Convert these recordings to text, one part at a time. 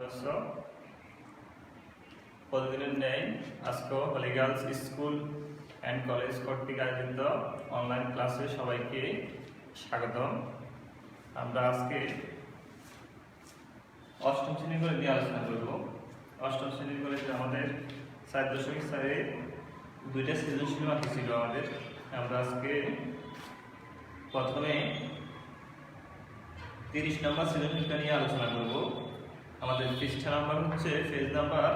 সদস্য প্রতিদিনের ন্যায় আজকেও হলি গার্লস স্কুল অ্যান্ড কলেজ কর্তৃক আয়োজিত অনলাইন ক্লাসে সবাইকে স্বাগতম। আমরা আজকে অষ্টম শ্রেণীর করে নিয়ে আলোচনা করব। অষ্টম শ্রেণীর করে আমাদের 4.4 দুইটা সৃজনশীল বাকি ছিল আমাদের। আমরা আজকে প্রথমে 30 নম্বর সৃজনশীলটা নিয়ে আলোচনা করব। আমাদের পৃষ্ঠা নাম্বার হচ্ছে পেজ নাম্বার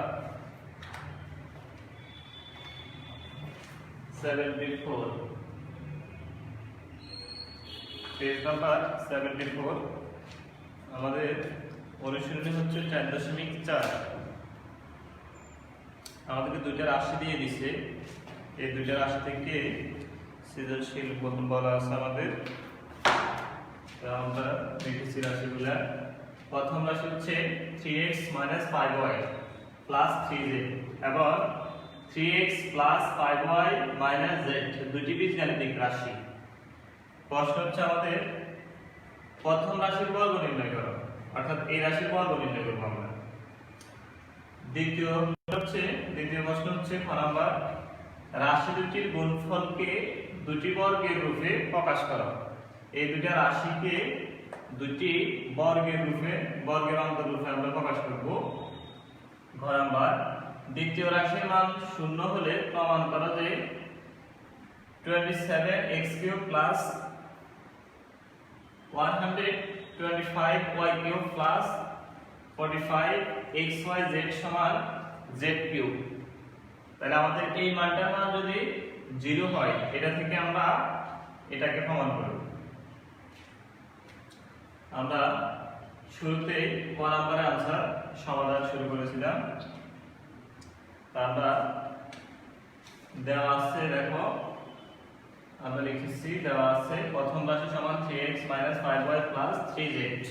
74, পেজ নাম্বার 74। আমাদের অনুশীলনী হচ্ছে 4.4। আমাদেরকে দুইটা রাশি দিয়ে দিছে, এই দুইটা রাশি থেকে সৃজনশীল গঠন বলা আছে আমাদের। আমরা দেখেছি রাশিগুলা। প্রথম রাশি হচ্ছে 3x - 5y + 3z এবং 3x + 5y - z, দুটি বীজগাণিতিক রাশি। প্রশ্ন হচ্ছে আমাদের প্রথম রাশির বর্গ নির্ণয় করো, অর্থাৎ এই রাশির বর্গ নির্ণয় করব আমরা। দ্বিতীয় প্রশ্ন হচ্ছে খ নাম্বার, রাশি দুটির গুণফলকে দুটি বর্গের রূপে প্রকাশ করো। এই দুইটা রাশিকে দুটি বর্গের রূপে, বর্গের অন্তররূপে আমরা প্রকাশ করব। ঘ নাম্বার, দ্বিতীয় রাশির মান 0 হলে প্রমাণ করো যে 27x³ + 125y³ + 45xyz = z³। তাহলে আমাদের এই মানটার মান যদি 0 হয়, এটা থেকে আমরা এটাকে প্রমাণ করব। আমরা শুরুতে ক নম্বরের আনসার সমাধান শুরু করেছিলাম। আমরা দেওয়া আছে, দেখো আমরা লিখেছি, দেওয়া আছে প্রথম রাশি সমান 3x - 5y + 3z।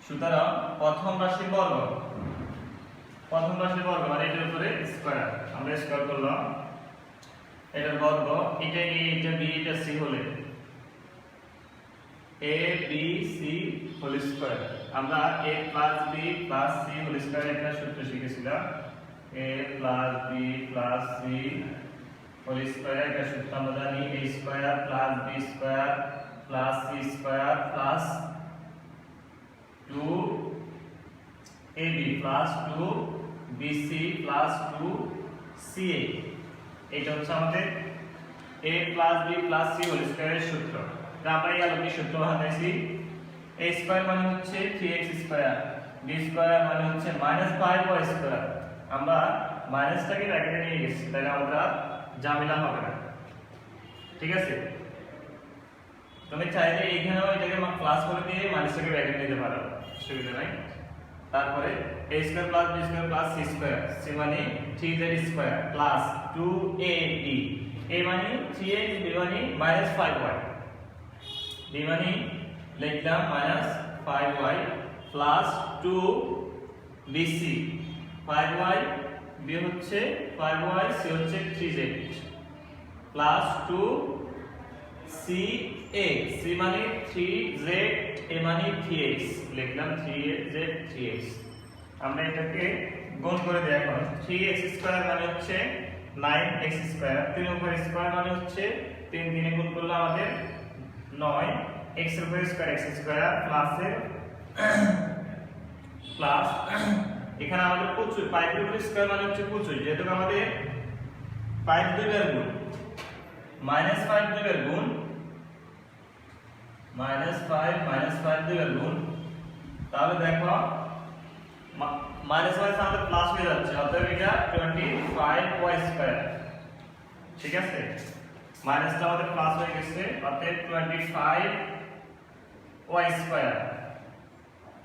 সুতরাং প্রথম রাশির বর্গ মানে এটার উপরে স্কয়ার, আমরা স্কয়ার করলাম এটার বর্গ। এটা a, এটা b, এটা c হলে a b c whole square. আমরা a + b + c whole square একটা সূত্র শিখেছিলাম। a + b + c whole square একটা সূত্র আমরা জানি, a² + b² + c² + 2ab + 2bc + 2ca। এটা হচ্ছে আমাদের a + b + c হোল স্কয়ারের সূত্র। আমরা এই আলোকে সূত্র বানাইছি। a² মানে হচ্ছে 3x², b² মানে হচ্ছে -5y²। আমরা মাইনাসটাকে ব্র্যাকেটে নিয়ে গেছি, তাহলে আমরা ঝামেলা হবে না, ঠিক আছে? তুমি চাইলে এইখানেও এটাকে প্লাস করে দিয়ে মাইনাসটাকে ব্র্যাকেটে নিতে পারো, অসুবিধা নাই। তারপরে a² + b² + c², c মানে 3z² + 2ab, a মানে 3x, b মানে -5y, b মানে লিখলাম -5y + 2bc, 5y, b হচ্ছে 5y, c হচ্ছে 3z + 2ca, c মানে 3z, a মানে 3x, লিখলাম 3z 3x। আমরা এটাকে গুণ করে দিই এখন। 3x² মানে হচ্ছে 9x², 3 উপর স্কয়ার মানে হচ্ছে 3, 3 গুণ করলে আমাদের 9, x এর উপর স্কয়ার x² প্লাস এর প্লাস, এখানে আমাদের 25, 5 এর উপর স্কয়ার মানে হচ্ছে 25, যেহেতু আমাদের 5 দুইবার গুণ, -5 দুইবার গুণ, -5 দুইবার গুণ, তাহলে দেখো মাইনাস আমাদের প্লাস হয়ে যাচ্ছে, অতএব এটা 25y², ঠিক আছে? মাইনাসটা আমাদের প্লাস হয়ে গেছে, অতএব 25y²।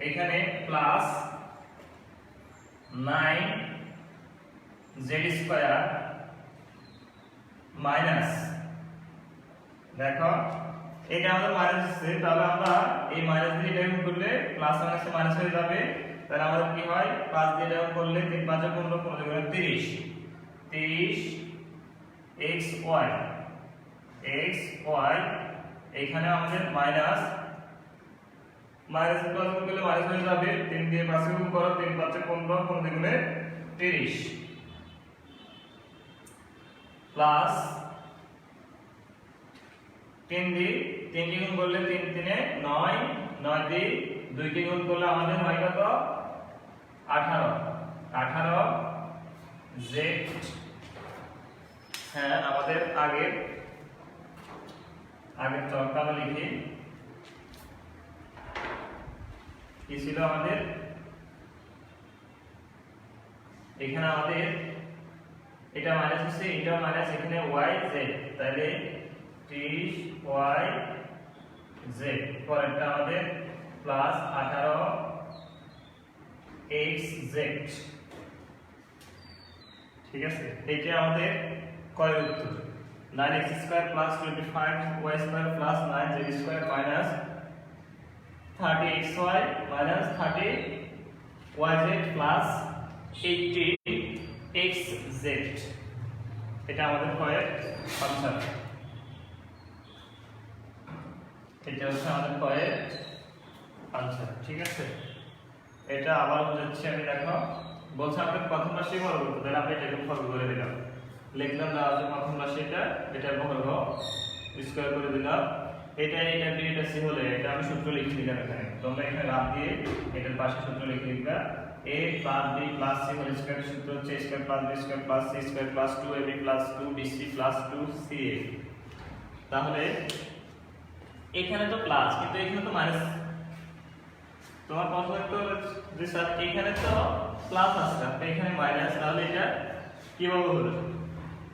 এখানে প্লাস 9z² মাইনাস, দেখো এটা আমাদের মাইনাস আছে, তাহলে আমরা এই মাইনাস দিয়ে এটা গুণ করলে প্লাস মাইনাসে মাইনাস হয়ে যাবে। তাহলে আমাদের কি হয়, 5 দিয়ে এটা গুণ করলে 3 × 5 = 15, 30 xy, এখানে আমাদের মাইনাস প্লাস গুণ করলে মাইনাস হয়ে যাবে, 3 দিয়ে 5 গুণ করো, 3 5 15, 15 গুণে 30 প্লাস 3 দিয়ে 3 কে গুণ করলে 3 3 9, 9 দিয়ে 2 কে গুণ করলে আমাদের হয় কত 18, 18 z। হ্যাঁ আমাদের আগের চরটা আমরা লিখি কি ছিল আমাদের, এখানে আমাদের এটা মাইনাস হচ্ছে, এটা মাইনাস, এখানে y z, তাহলে 30 y z, পরেরটা আমাদের প্লাস 18 x z। ঠিক আছে, এটা আমাদের কয় উত্তর 9x² + 25y² + 9z² minus 30xy minus 30yz plus 80xz। এটা আমাদের কয়ের ফাংশন, এটা হচ্ছে আমাদের কয়ের ফাংশন। ঠিক আছে, এটা আবার বুঝাচ্ছি আমি, দেখো বলছে আমাদের প্রথম রাশি বর্গ করতে, তাহলে আমরা এটাকে বর্গ করে দিলাম, লিখলাম না যে প্রথম রাশিটা এটা বর্গ স্কয়ার করে দিলাম, এটা বি এটা সি হলে এটা আমি সূত্র লিখে দিলাম এখানে, তোমরা এখানে রাত দিয়ে এটার পাশে সূত্র লিখে দিবা। a plus b plus c whole square সূত্র হচ্ছে a square plus b square plus c square plus 2ab plus 2bc plus 2ca। তাহলে এখানে তো প্লাস, কিন্তু এখানে তো মাইনাস। তোমার প্রশ্ন তো যে স্যার এখানে তো প্লাস আছে, আর এখানে মাইনাস, তাহলে এটা কিভাবে হলো?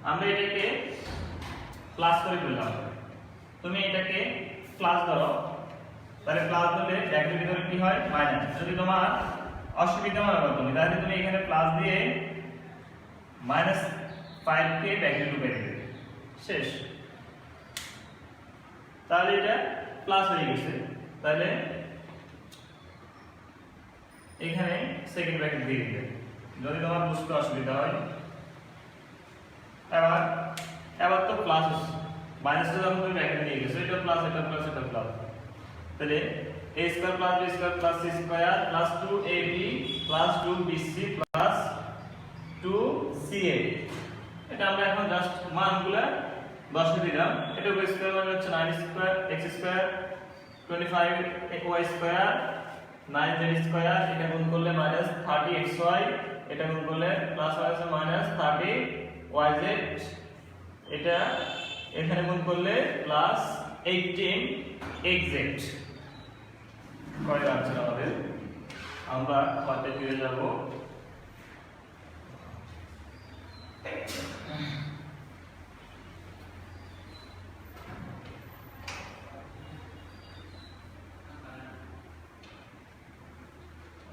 আমরা এটাকে প্লাস করে দিলাম, তুমি এটাকে প্লাস ধরো, তাহলে প্লাস দিলে ব্র্যাকেটের ভিতরে কি হয় মাইনাস। যদি তোমার অসুবিধা মনে করো তুমি, তাহলে তুমি এখানে প্লাস দিয়ে -5 কে ব্র্যাকেটে ঢুকিয়ে দিবে, শেষ। তাহলে এটা প্লাস হয়ে গেছে, তাহলে এখানে সেকেন্ড ব্র্যাকেট দিয়ে দিবে যদি তোমার বুঝতে অসুবিধা হয়। এবার তো প্লাস হচ্ছে, মাইনাসটা যখন তুমি ব্র্যাকেটে নিয়ে গেছো, এটা প্লাস এটা প্লাস এটা প্লাস, তাহলে a square plus b square plus c square plus 2ab plus 2bc plus 2ca। এটা আমরা এখন জাস্ট মানগুলো বসিয়ে দিলাম। এটা b স্কয়ার মানে হচ্ছে 9 square x square 25y square 9z square, এটা গুণ করলে -30xy, এটা গুণ করলে প্লাস হচ্ছে -30yz, এটা এখানে গুণ করলে প্লাস 18xz। কয় আছে আমাদের, আমরা কয়টা ফিরে যাব,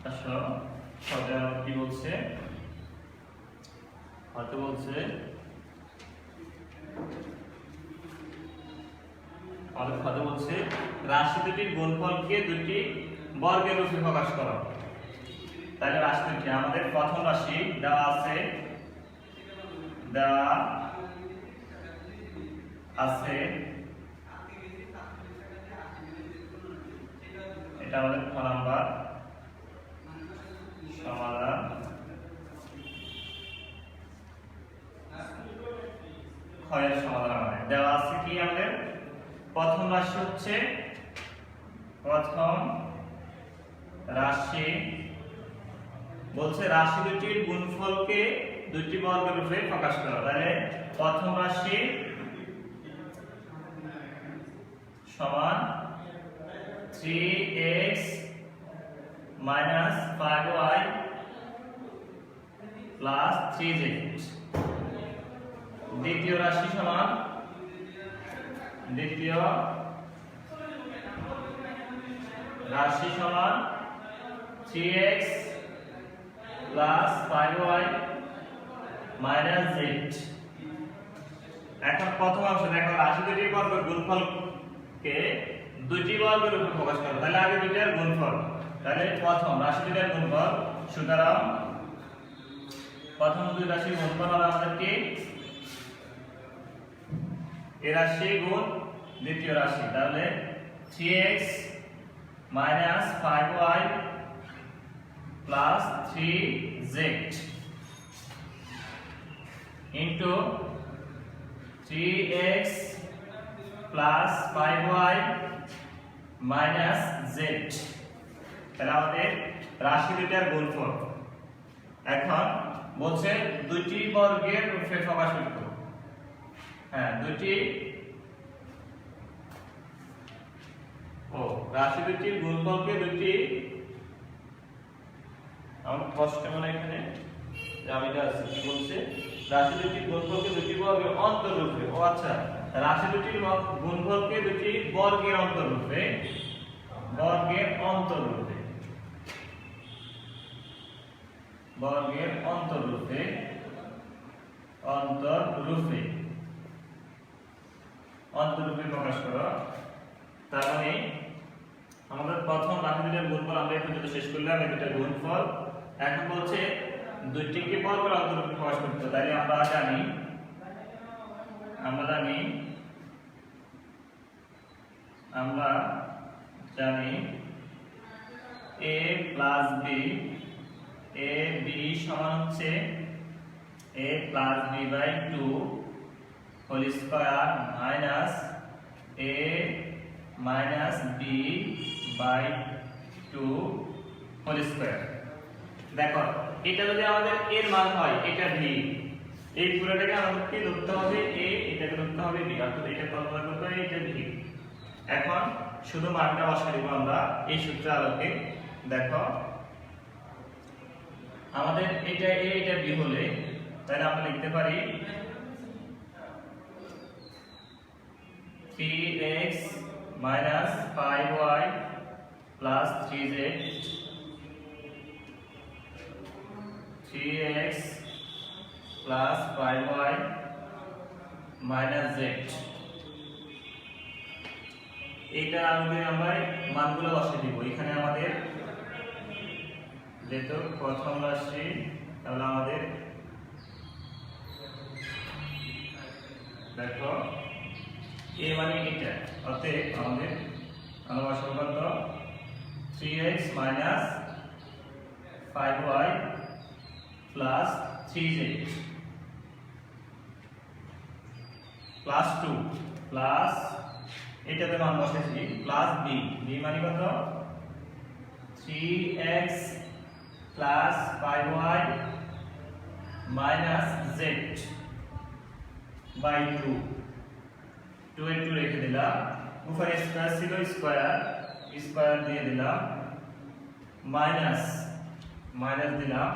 আসো কয়টা কি বলছে, হয়তো বলছে আমাদের কথা বলছে রাশি দুটির গুণফলকে দুটি বর্গের রূপে প্রকাশ করো। তাহলে রাশি দুটি, আমাদের প্রথম রাশি দেওয়া আছে, এটা আমাদের খ নাম্বার সমাধান। ক্ষয়ের সমাধান আমাদের দেওয়া আছে কি, আমাদের প্রথম রাশি হচ্ছে, প্রথম রাশি বলছে রাশি দুটির গুণফলকে দুটি বর্গের রূপে প্রকাশ করা। তাহলে প্রথম রাশি সমান 3x - 5y প্লাস 3z। দ্বিতীয় রাশি সমান, দ্বিতীয় রাশি সমান 3x plus 5y minus z। এখন প্রথম অংশ দেখো, রাশি দুটির বর্গের গুণফলকে দুটি বর্গের রূপে প্রকাশ করো। তাহলে আগে দুইটার গুণফল, তাহলে প্রথম রাশি দুইটার গুণফল, সুতরাং প্রথম দুই রাশির গুণফল হবে আমাদের কি, এ রাশি গুণ দ্বিতীয় রাশি, তাহলে 3x minus 5y plus 3z into 3x plus 5y minus z। তাহলে আমাদের রাশি দুইটার গুণফল। এখন বলছে দুটি বর্গের রূপে প্রকাশ করতে। হ্যাঁ, রাশি দুটির গুণফলকে দুটি, আমার কষ্ট মনে এখানে এটা আছে কি বলছে, রাশি দুটির গুণফলকে দুটি বর্গের অন্তররূপে। আচ্ছা, রাশি দুটির গুণফলকে দুটি বর্গের অন্তররূপে, বর্গের অন্তররূপে প্রকাশ করো। তার মানে আমাদের প্রথম রাশি দুটির গুণফল আমরা এখন যেটা শেষ করলাম, এই দুটার গুণফল। এখন বলছে দুইটিকে বর্গের অন্তররূপে প্রকাশ করতে। তাই আমরা জানি a plus b, a b সমান হচ্ছে a plus b by 2 whole square minus a minus b by 2 whole square. দেখো, এটা যদি আমাদের এর মান হয়, এটা b, এই পুরোটাকে আমাদেরকে ধরতে হবে a, এটাকে ধরতে হবে b, অর্থাৎ এটা কল্পনা করতে হবে এটা b। এখন শুধু মানটা বসাই দেব আমরা এই সূত্রের আলোকে। দেখো, আমাদের এটা a এটা b হলে তাহলে আমরা লিখতে পারি 3x 5y 3z, 3x 5y z। এটা আমরা মানগুলো বসিয়ে দিব। এখানে আমাদের যেহেতু প্রথম রাশি, তাহলে আমাদের দেখো a মানে এটা, অতএব আমাদের বসাবো কত 3x 5y 3z plus 2 plus এটাতে মান বসেছি প্লাস b, b মানে কত 3x 5y z বাই 2, 2 এর 2 রেখে দিলাম, উপরে স্কয়ার ছিল স্কয়ার দিয়ে দিলাম, মাইনাস দিলাম,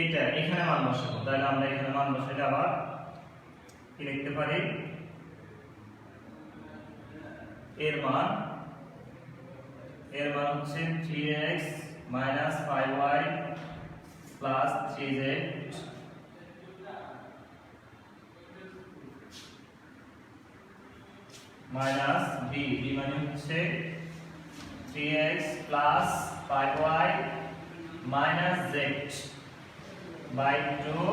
এটা এখানে মান বসাবো। তাহলে আমরা এখানে মান বসাইলে আবার কি লিখতে পারি, এর মান হচ্ছে 3x 5y 3z minus b, মানে হচ্ছে 3x 5y z বাই 2,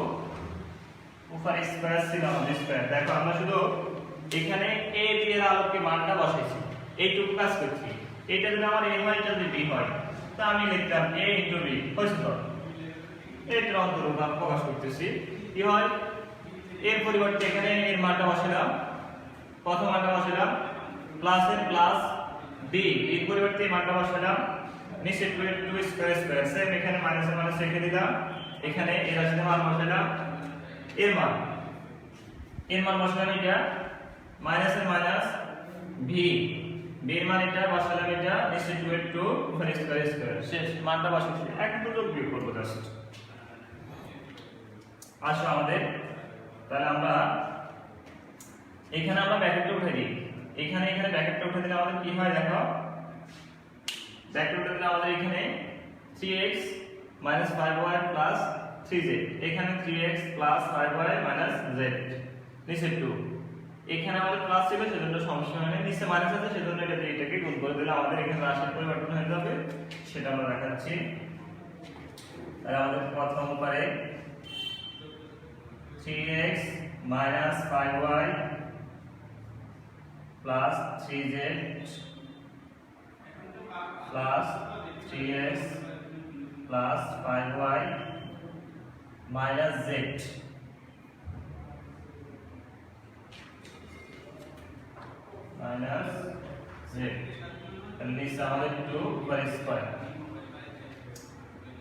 উপরে স্কয়ার ছিল আমাদের স্কয়ার। দেখো, আমরা শুধু এখানে a b এর আলোকে মানটা বসাইছি, এইটুকু কাজ করছি। এটা যদি আমার a হয়, এটা যদি b হয়, তো আমি লিখতাম a * b হয়েছে। তো এর অন্তরূপ আমি প্রকাশ করতেছি কি হয়, এর পরিবর্তে এখানে এর মানটা বসালাম, প্রথম মানটা বসালাম প্লাস এর প্লাস b, এর পরিবর্তে এই মানটা বসালাম নিচে 2 স্কয়ার সেম, এখানে মাইনাস এর মাইনাস রেখে দিলাম, এখানে এর রাশিতে মান বসালাম, এর মান বসালাম এটা মাইনাস এর মাইনাস v, b এর মান এটা বসালাম, এটা নিচে 2 এর 2 উপরে স্কয়ার শেষ, মানটা বসাচ্ছি। এখন দুটো বিয়োগ করব জাস্ট। আসো আমাদের, তাহলে আমরা এখানে আমরা ব্র্যাকেটটা উঠে দিই, এখানে ব্র্যাকেটটা উঠে দিলে আমাদের কি হয়, দেখো ব্র্যাকেট উঠে দিলে আমাদের এখানে 3x 5y 3z, এখানে 3x 5y z, নিচে 2, এখানে আমাদের প্লাস ছিল সেজন্য সমস্যা হয় না, নিচে মাইনাস আছে সেজন্য এটাকে গুণ করে দিলে আমাদের এখানে রাশির পরিবর্তন হয়ে যাবে, সেটা আমরা দেখাচ্ছি। তাহলে আমাদের প্রথম উপায়ে 3x 5y 3z plus 3x plus 5y minus z minus z তাহলে নিচে আমাদের 2 উপরে স্কয়ার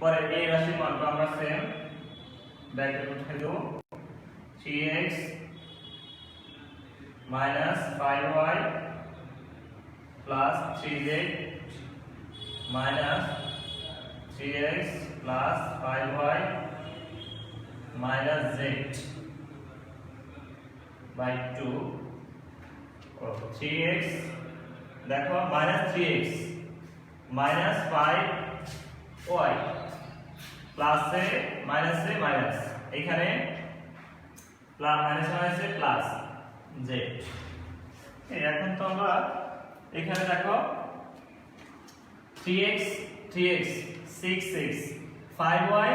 পরে এই রাশির মানটা আমরা সেম ব্র্যাকেটে উঠিয়ে দেব 3x minus 5y plus 3z minus 3x plus 5y minus z by 2 3x দেখো minus 3x minus 5y plus a minus এখানে প্লাস মাইনাস আছে প্লাস z এখন তো আমরা এখানে দেখো 3x 6x 5y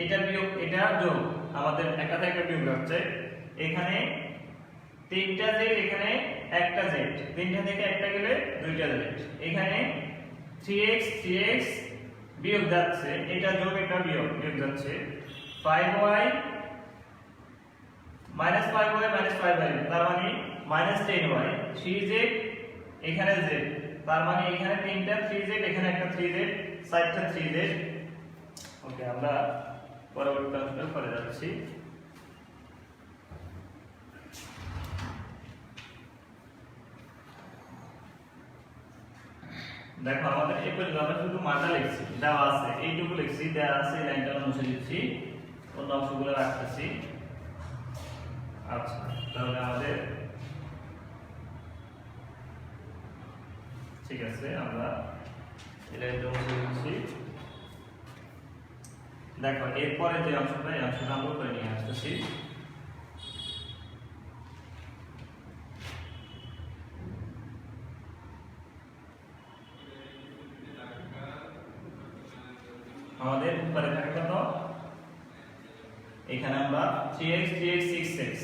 এটা বিয়োগ এটা যোগ আমাদের একটা থেকে একটা বিয়োগ হচ্ছে এখানে তিনটা z এখানে একটা z তিনটা থেকে একটা গেলে দুইটা z এখানে 3x বিয়োগ যাচ্ছে এটা যোগ এটা বিয়োগ যাচ্ছে 5y minus 5y তার মানে minus 10y 3z এখানে z তার মানে এখানে তিনটা 3z এখানে একটা 3z সাইডটা 3z ওকে আমরা পরবর্তী অঙ্কটা করে যাচ্ছি দেখো আমাদের এই পর্যন্ত আমরা শুধু মানটা লিখছি দেওয়া আছে এইটুকু লিখছি দেওয়া আছে এই লাইনটা মুছে দিচ্ছি অন্য অংশগুলো রাখতেছি আচ্ছা তাহলে আমাদের ঠিক আছে আমরা এটা মুছে দিচ্ছি দেখো এরপরে যে অংশটা এই অংশটা আমরা করে নিয়ে আসতেছি আমাদের উপরে থাকে কত এখানে আমরা 3x 6x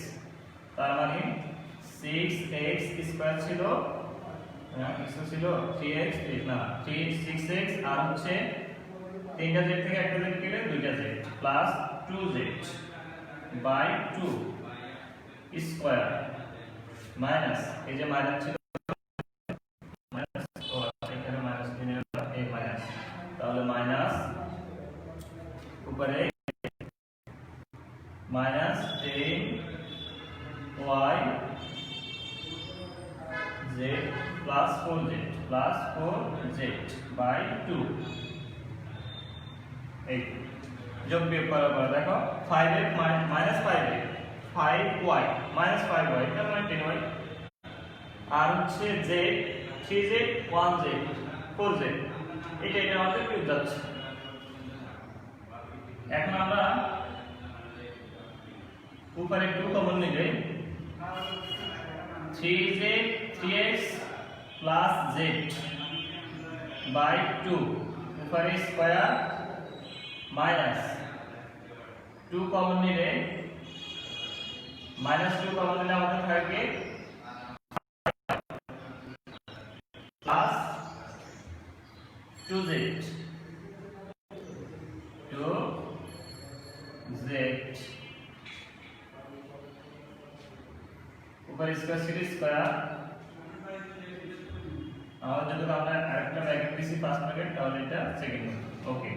তার মানে 6x স্কয়ার ছিল কিছু ছিল 3x না 6x আর হচ্ছে তিনটা z থেকে একটা z গেলে দুইটা z plus 2z by 2 square minus এই যে মাইনাস ছিল মাইনাস ও এখানে মাইনাস দিনে এই মাইনাস তাহলে মাইনাস উপরে minus 10y z plus 4z by 2 এই যোগ বিয়োগ করার পর দেখো 5x minus 5y minus 5y তার মানে 10y আর হচ্ছে z 3z 1z 4z এটা আমাদের বিয়োগ যাচ্ছে এখন আমরা ऊपर एक 2 कॉमन ले गए 3z 3x plus z by 2 ऊपर स्क्वायर माइनस 2 कॉमन ले गए माइनस 2 कॉमन लेना मतलब है कि प्लस 2z ऊपर इसका सीरीज स्क्वायर और যদি আমরা আরেকটা ব্র্যাকেট দিছি 5 ব্র্যাকেট তাহলে এটা সেকেন্ড ওকে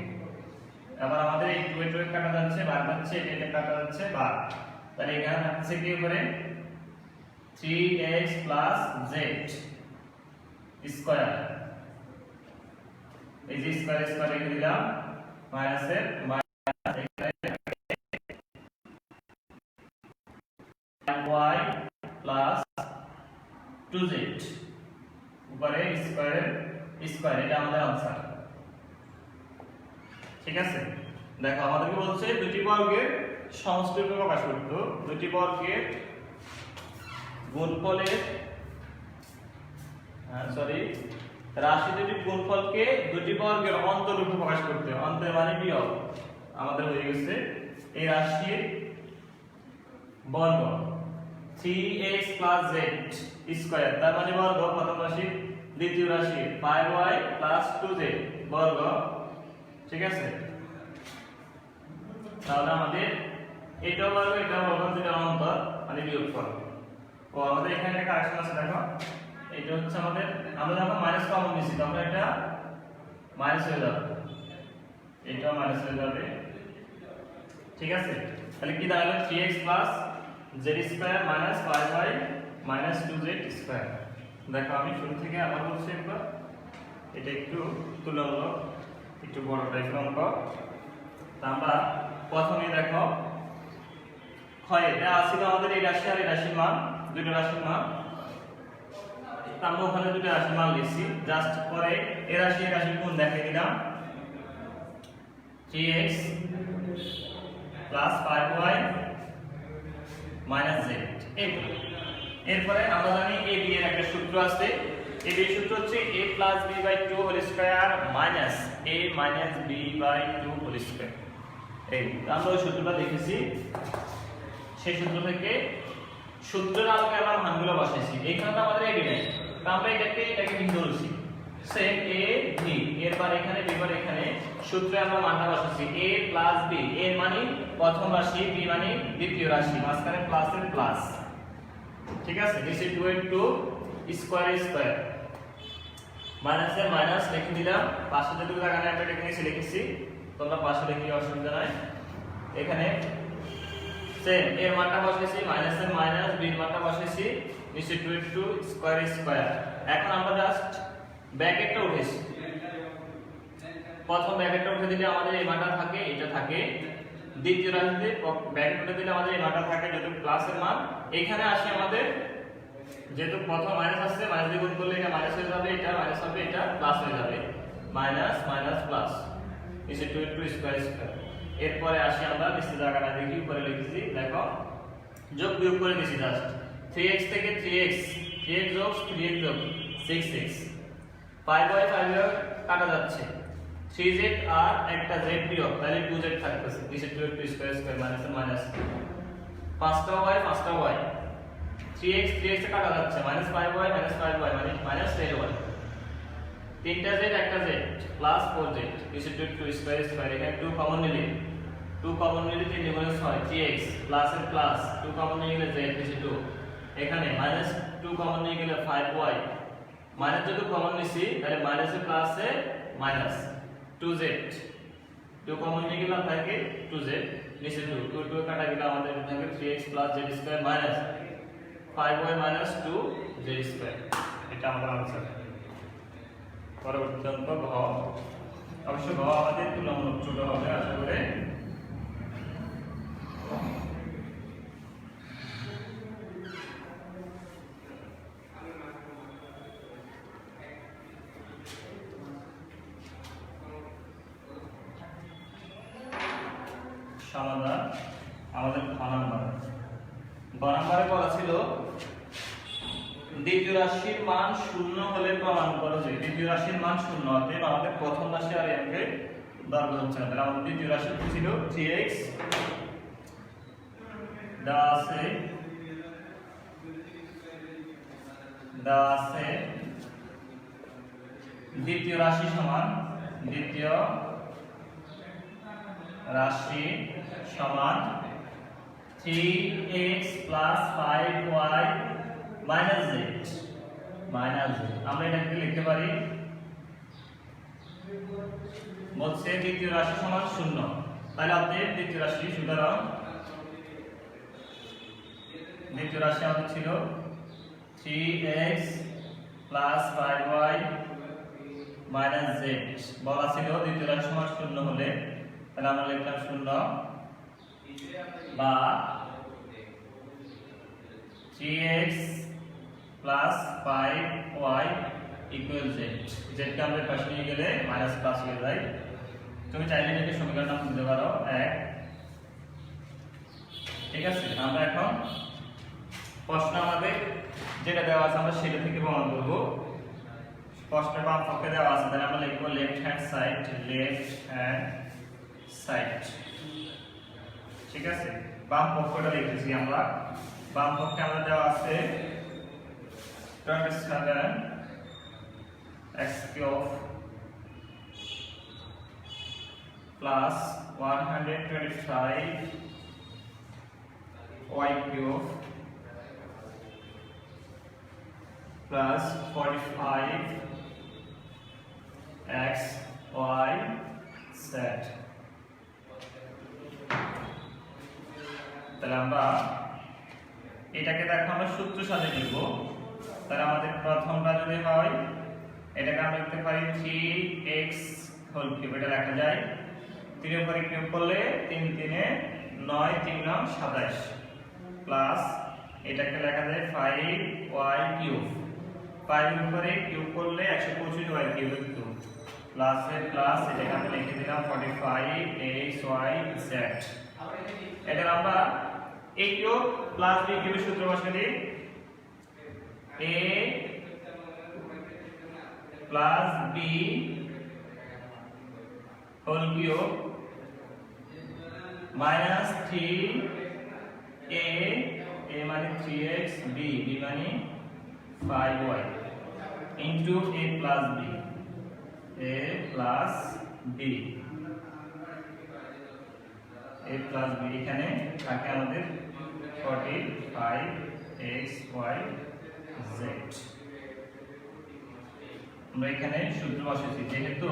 এবার আমাদের এই 2 2 কাটা যাচ্ছে বার যাচ্ছে এটা কাটা যাচ্ছে বার তাহলে এখানে থাকছে কি উপরে 3x z স্কয়ার এই যে স্কয়ার রেখে দিলাম মাইনাস এর মাইনাস y প্লাস 2z উপরে স্কয়ার এটা আমাদের आंसर ঠিক আছে দেখো আমাদেরকে বলছে দুটি বর্গের সমষ্টি রূপে প্রকাশ করতে দুটি বর্গের গুণফলের রাশি দুটি গুণফলকে দুটি বর্গের অন্তর রূপে প্রকাশ করতে অন্তর মানে বিয়োগ আমাদের হয়ে গেছে এই রাশির বর্গ 3x z স্কয়ার তার মানে বর্গ প্রথম রাশি দ্বিতীয় রাশি 5y প্লাস 2z বর্গ, ঠিক আছে। তাহলে আমাদের এটাও বর্গ এটাও বর্গ, দুটো অন্তর মানে বিয়োগফল। ও আমাদের এখানে একটা কারেকশন আছে, দেখো এটা হচ্ছে আমাদের, আমরা যখন মাইনাস কমন নিছি তখন এটা মাইনাস হয়ে যাবে, এটাও মাইনাস হয়ে যাবে, ঠিক আছে। তাহলে কি দাঁড়ালো 3x z square minus 5y minus 2z square. দেখো আমি শুরু থেকে আবার বলছি একবার, এটা একটু তুলনামূলক একটু বড় টাইপের অঙ্ক। তা আমরা প্রথমে দেখো হয় এটা আসছিল আমাদের এই রাশি আর এই রাশির মান, দুটো রাশির মান, আমরা ওখানে দুটো রাশির মান লিখছি, জাস্ট পরে এই রাশি কোণ দেখিয়ে দিলাম 3x plus 5y minus z। এরপরে আমরা জানি a b এর একটা সূত্র আছে, a b এর সূত্র হচ্ছে a plus b by 2 whole square minus a minus b by 2 whole square. এই আমরা ওই সূত্রটা দেখেছি, সেই সূত্র থেকে সূত্রের আলোকে আমরা মানগুলো বসাইছি। এখানে তো আমাদের a b নাই, তো আমরা এটাকে b ধরছি, সেম a b, এরপর এখানে b এর এখানে সূত্রে আমরা মানটা বসাচ্ছি a প্লাস b, a মানে প্রথম রাশি, b মানে দ্বিতীয় রাশি, মাঝখানে প্লাস এর প্লাস, ঠিক আছে। নিচে 2 এর 2 স্কয়ার স্কয়ার, মাইনাস এর মাইনাস লিখে দিলাম, পাশে যেটুকু জায়গা নেই আমরা এখানে নিচে লিখেছি, তোমরা পাশে লিখে অসুবিধা নাই। এখানে সেম এর মানটা বসাইছি, মাইনাস এর মাইনাস, b এর মানটা বসাইছি, নিচে 2 এর 2 স্কয়ার স্কয়ার। এখন আমরা জাস্ট ব্র্যাকেটটা উঠেছি, প্রথম ব্র্যাকেটটা উঠে দিলে আমাদের এই মানটা থাকে, এটা থাকে, দ্বিতীয় রাশিতে ব্র্যাকেট উঠে দিলে আমাদের এই মানটা থাকে, যেহেতু প্লাস এর মান। এখানে আসে আমাদের, যেহেতু প্রথম মাইনাস আসছে, মাইনাস দিয়ে গুণ করলে এটা মাইনাস হয়ে যাবে, এটা মাইনাস হবে, এটা প্লাস হয়ে যাবে, মাইনাস মাইনাস প্লাস, নিচে 2 এর 2 স্কয়ার স্কয়ার। এরপরে আসি আমরা নিচে জায়গাটা দেখি, উপরে লিখেছি, দেখো যোগ বিয়োগ করে দিছি, জাস্ট 3x থেকে 3x যোগ 3x যোগ 6x, 5y 5y কাটা যাচ্ছে, 3z আর একটা z বিয়োগ, তাহলে 2z থাকতেছে, নিচে 2 এর 2 স্কয়ার স্কয়ার মাইনাস এর মাইনাস, 5টা y 3x এ কাটা যাচ্ছে, মাইনাস 5y মানে মাইনাস 10y, 3টা z একটা z প্লাস 4z, নিচে 2 এর 2 স্কয়ার স্কয়ার। এখানে 2 কমন নিলে 3 গুণে 6 3x প্লাস এর প্লাস, 2 কমন নিয়ে গেলে z, নিচে 2, এখানে মাইনাস 2 কমন নিয়ে গেলে 5y, মাইনাস যেহেতু কমন নিছি তাহলে মাইনাসে প্লাসে মাইনাস 2z, 2 কমন নিয়ে গেলে থাকে 2z, নিচে 2 2 কাটা গেলে আমাদের থাকে 3x plus z square minus 5y minus 2z square. এটা আমাদের আনসার। পরবর্তী অঙ্ক ঘ, অবশ্য ঘ আমাদের তুলনামূলক ছোট হবে আশা করে। সমাধান আমাদের ঘ নাম্বারে বলা ছিল দ্বিতীয় রাশির মান শূন্য হলে প্রমাণ করো যে দ্বিতীয় রাশির মান শূন্য, অতএব আমাদের প্রথম রাশি আর এর দৈর্ঘ্য হচ্ছে না। তাহলে আমাদের দ্বিতীয় রাশি ছিল 3x, দেওয়া আছে দ্বিতীয় রাশি সমান 3x plus 5y minus z। আমরা এটাকে লিখতে পারি, বলছে দ্বিতীয় রাশি সমান 0, তাহলে অতএব দ্বিতীয় রাশি, সুতরাং দ্বিতীয় রাশি আমাদের ছিল 3x plus 5y minus z। বলা ছিল দ্বিতীয় রাশি সমান 0 হলে, তাহলে আমরা লিখলাম 0 বা 3x plus 5y equal z। z কে আমরা পাশে নিয়ে গেলে মাইনাস প্লাস হয়ে যায়। তুমি চাইলে এটাকে সমীকরণ নাম দিতে পারো 1, ঠিক আছে। আমরা এখন প্রশ্ন আমাদের যেটা দেওয়া আছে আমরা সেটা থেকে প্রমাণ করব। প্রশ্নের বাম পক্ষে দেওয়া আছে, তাহলে আমরা লিখব লেফট হ্যান্ড সাইড, ঠিক আছে। বাম পক্ষটা লিখেছি আমরা, বাম পক্ষে আমাদের দেওয়া আছে 27 x cube plus 125 y cube plus 45 x y z। তাহলে আমরা এটাকে দেখো আমরা সূত্র সাথে নিব। তাহলে আমাদের প্রথমটা যদি হয় এটাকে আমরা লিখতে পারি 3x হোল কিউব, এটা লেখা যায় 3 এর উপরে কিউব করলে 3 3 9 3 9 27 প্লাস এটাকে লেখা যায় 5y কিউব, 5 এর উপরে কিউব করলে 125y কিউব প্লাস এর প্লাস এটাকে আমরা লিখে দিলাম 45xyz। এটা আমরা a কিউব প্লাস b কিউবের সূত্র বসিয়ে দিই, a plus b whole cube minus 3a, a মানে 3x, b মানে 5y into a plus b, a plus b, a plus b এখানে থাকে আমাদের 45xyz। আমরা এখানে সূত্র বসাচ্ছি, যেহেতু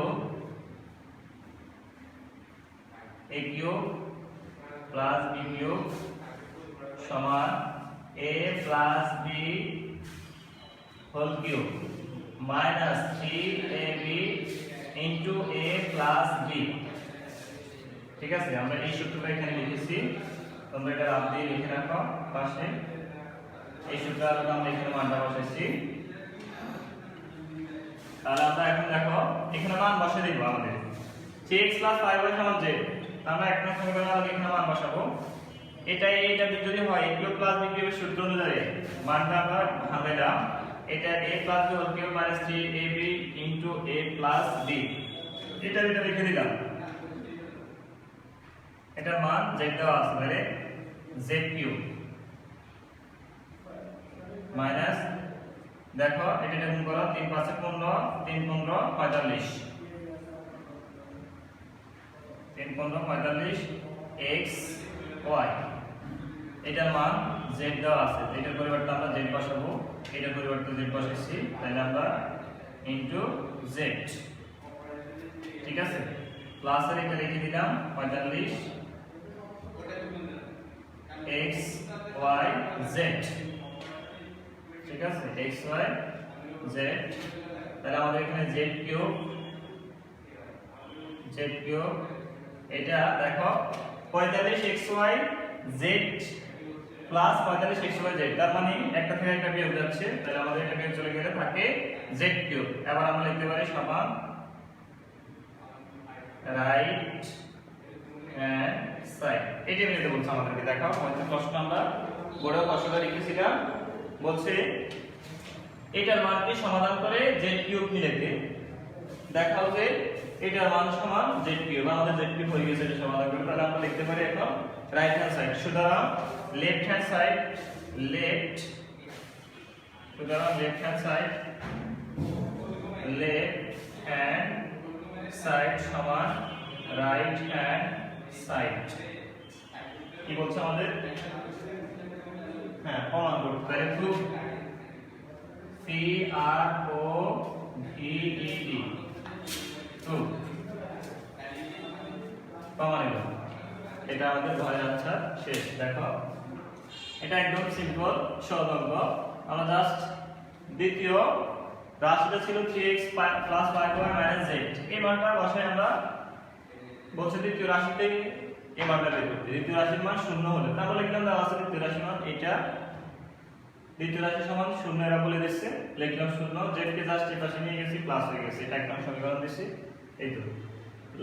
a cube plus b cube সমান a plus b whole cube minus 3ab into a plus b। ঠিক আছে, আমরা এই সূত্রটা এখানে লিখেছি, তোমরা এটা রাব দিয়ে লিখে রাখো পাশে। এই সূত্রটা আমরা এখানে মানটা বসাচ্ছি। তাহলে আমরা এখন দেখো এখানে মান বসিয়ে দিব আমাদের 3x 5y সমান z। আমরা এক নম্বর সমীকরণে আগে এখানে মান বসাবো। এটা যদি হয় a কিউব প্লাস b কিউবের সূত্র অনুযায়ী মানটা আমরা ভাঙাইলাম, এটা a plus b whole cube minus 3ab into a plus b, এটা লিখে দিলাম। এটার মান z দেওয়া আছে, তাহলে z কিউব মাইনাস দেখো এটা গুণ করো 3 5 15 3 15 45 3 15 45 x y, এটার মান z দেওয়া আছে, এটার পরিবর্তে আমরা z বসাবো, এটার পরিবর্তে z বসাইছি, তাহলে আমরা ইনটু z। ঠিক আছে, প্লাস এর এটা লিখে দিলাম 45 x y z। ঠিক আছে, x y z। তাহলে আমাদের এখানে z কিউব এটা দেখো 45xy z plus 45xy z, তার মানে একটা থেকে একটা বিয়োগ যাচ্ছে, তাহলে আমাদের এটা বিয়োগ চলে গেলে থাকে z কিউব। এবার আমরা লিখতে পারি সমান রাইট হ্যান্ড সাইড। এটা নিতে বলছে আমাদেরকে, দেখো আমাদের প্রশ্ন আমরা বড় প্রশ্নটা লিখেছিলাম, বলছে এটার মানকে সমাধান করে z কিউব মিলাতে দেখাও যে এটার মান সমান z কিউব। আমাদের z কিউব হয়ে গেছে, এটা সমাধান করে। তাহলে আমরা লিখতে পারি এখন রাইট হ্যান্ড সাইড। সুতরাং লেফট হ্যান্ড সাইড সমান রাইট হ্যান্ড সাইড। কি বলছে আমাদের? হ্যাঁ, প্রমাণ করতে পারি। প্রুফ PROVED প্রুফ প্রমাণিত। এটা আমাদের ঘরের আনসার শেষ। দেখো এটা একদম সিম্পল সহজ অঙ্ক। আমরা জাস্ট দ্বিতীয় রাশিটা ছিল 3x plus 5y minus z, এই মানটা বসাই আমরা বলছে দ্বিতীয় রাশিতে এই মানটা বের করতে। দ্বিতীয় রাশির মান 0 হলে তাহলে লিখলাম দেওয়া আছে দ্বিতীয় রাশির মান এটা, দ্বিতীয় রাশি সমান 0 এরা বলে দিচ্ছে, লিখলাম 0, z কে জাস্ট এই পাশে নিয়ে গেছি, প্লাস হয়ে গেছে, এটা একটা সমীকরণ দিছি। এই তো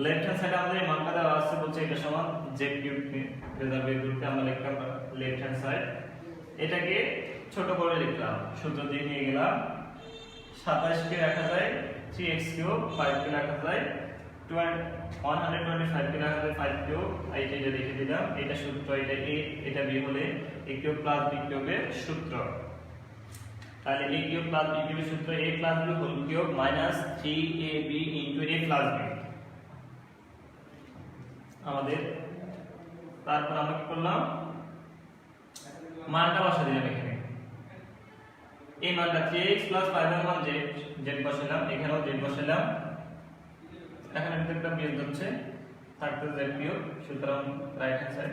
লেফট হ্যান্ড সাইডে আমাদের এই মানটা দেওয়া আছে, বলছে এটা সমান z কিউব রেজাল্ট বের করতে আমরা লিখলাম লেফট হ্যান্ড সাইড। এটাকে ছোট করে লিখলাম, সূত্র দিয়ে নিয়ে গেলাম 27 কে রাখা যায় 3x কিউব, 5 কে রাখা যায় 125 কে রাখা যায় 5 কিউব, এইটা লিখে দিলাম। এটা সূত্র, এটা a এটা b হলে a কিউব প্লাস b কিউবের সূত্র। তাহলে a কিউব প্লাস b কিউবের সূত্র a plus b whole cube minus 3ab into a plus b। আমাদের তারপর আমরা কি করলাম, মানটা বসা দিলাম এখানে। এই মানটা 3x প্লাস 5y1 z বসালাম, এখানেও z বসালাম। এখানে একটা বিয়োগ হচ্ছে, থাকতে z বিয়োগ, সুতরাং রাইট হ্যান্ড সাইড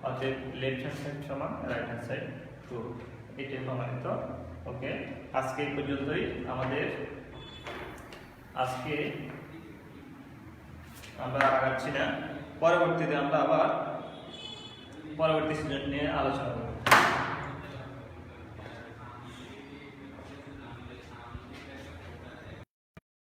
অতএব লেফট হ্যান্ড সাইড সমান রাইট হ্যান্ড সাইড 2। এটাই প্রমাণিত। ওকে, আজকে এই পর্যন্তই আমাদের। আজকে আমরা আগাচ্ছি না, পরবর্তীতে আমরা আবার পরবর্তী সিজন নিয়ে আলোচনা করব।